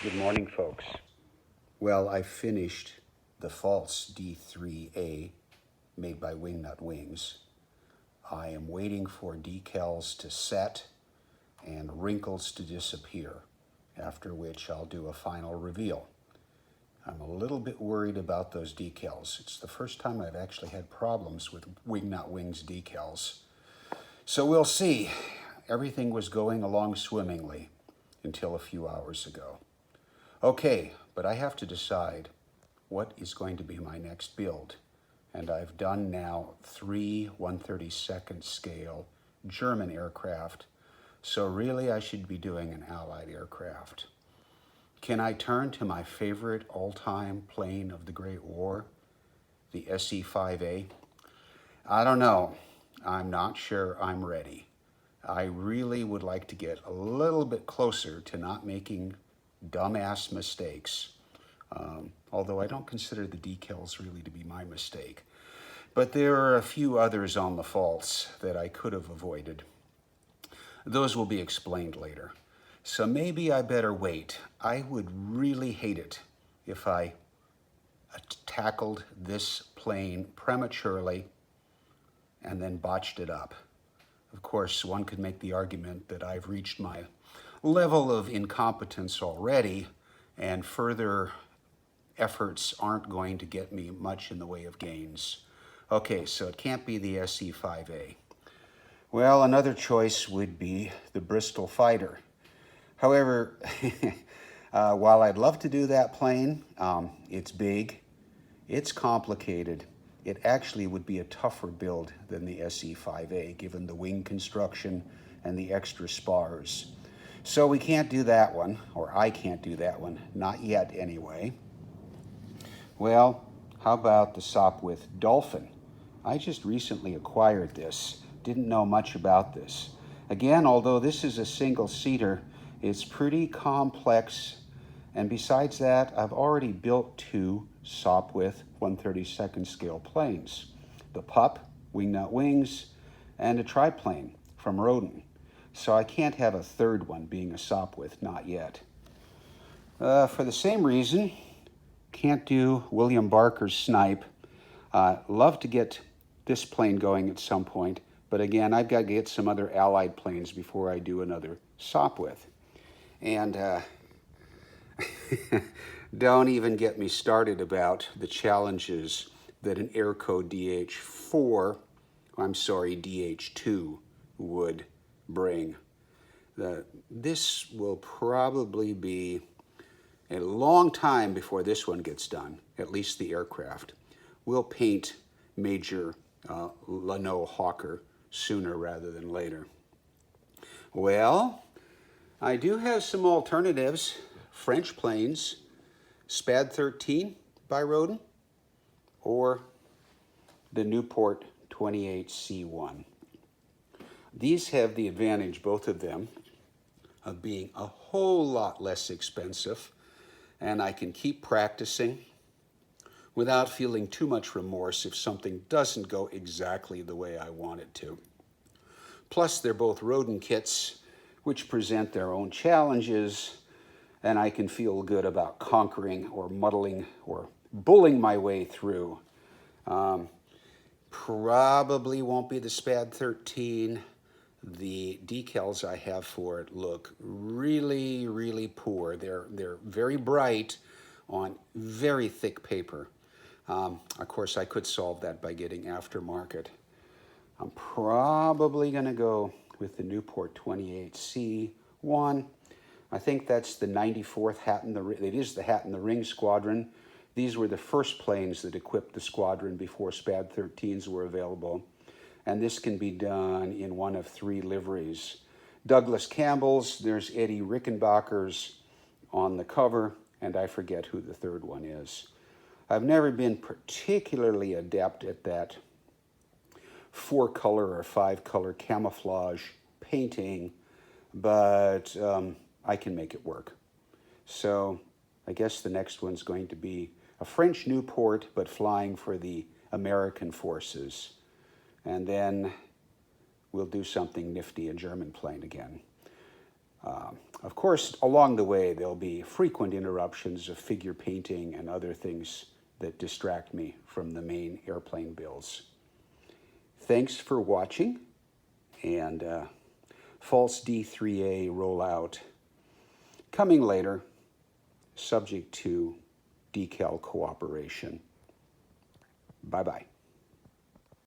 Good morning, folks. Well, I finished the false D3A made by Wingnut Wings. I am waiting for decals to set and wrinkles to disappear, after which I'll do a final reveal. I'm a little bit worried about those decals. It's the first time I've actually had problems with Wingnut Wings decals. So we'll see. Everything was going along swimmingly until a few hours ago. Okay, but I have to decide what is going to be my next build. And I've done now 3 1/32nd scale German aircraft, so really I should be doing an Allied aircraft. Can I turn to my favorite all-time plane of the Great War, the SE-5A? I don't know. I'm not sure I'm ready. I really would like to get a little bit closer to not making dumbass mistakes, although I don't consider the decals really to be my mistake. But there are a few others on the faults that I could have avoided. Those will be explained later. So maybe I better wait. I would really hate it if I tackled this plane prematurely and then botched it up. Of course, one could make the argument that I've reached my level of incompetence already, and further efforts aren't going to get me much in the way of gains. Okay, so it can't be the SE-5A. Well, another choice would be the Bristol Fighter. However, while I'd love to do that plane, it's big, it's complicated. It actually would be a tougher build than the SE-5A, given the wing construction and the extra spars. So we can't do that one, or I can't do that one, not yet anyway. Well, how about the Sopwith Dolphin? I just recently acquired this, didn't know much about this. Again, although this is a single-seater, it's pretty complex, and besides that, I've already built 2 Sopwith 1/32nd scale planes. The Pup, Wingnut Wings, and a triplane from Roden. So I can't have a third one being a Sopwith, not yet. For the same reason, can't do William Barker's Snipe. Love to get this plane going at some point, but again, I've got to get some other Allied planes before I do another Sopwith. And don't even get me started about the challenges that an Airco DH2 would bring. This will probably be a long time before this one gets done, at least the aircraft. We'll paint Major Lano Hawker sooner rather than later. Well, I do have some alternatives. French planes, SPAD 13 by Roden, or the Newport 28C1. These have the advantage, both of them, of being a whole lot less expensive, and I can keep practicing without feeling too much remorse if something doesn't go exactly the way I want it to. Plus, they're both Roden kits, which present their own challenges, and I can feel good about conquering or muddling or bulling my way through. Probably won't be the SPAD 13. The decals I have for it look really, really poor. They're very bright on very thick paper. Of course, I could solve that by getting aftermarket. I'm probably going to go with the Newport 28C1. I think that's the 94th Hat in the Ring. It is the Hat in the Ring squadron. These were the first planes that equipped the squadron before SPAD 13s were available. And this can be done in one of 3 liveries. Douglas Campbell's, there's Eddie Rickenbacker's on the cover, and I forget who the third one is. I've never been particularly adept at that 4-color or 5-color camouflage painting, but I can make it work. So I guess the next one's going to be a French Newport, but flying for the American forces. And then we'll do something nifty, a German plane again. Of course, along the way, there'll be frequent interruptions of figure painting and other things that distract me from the main airplane builds. Thanks for watching, and false D3A rollout coming later, subject to decal cooperation. Bye-bye.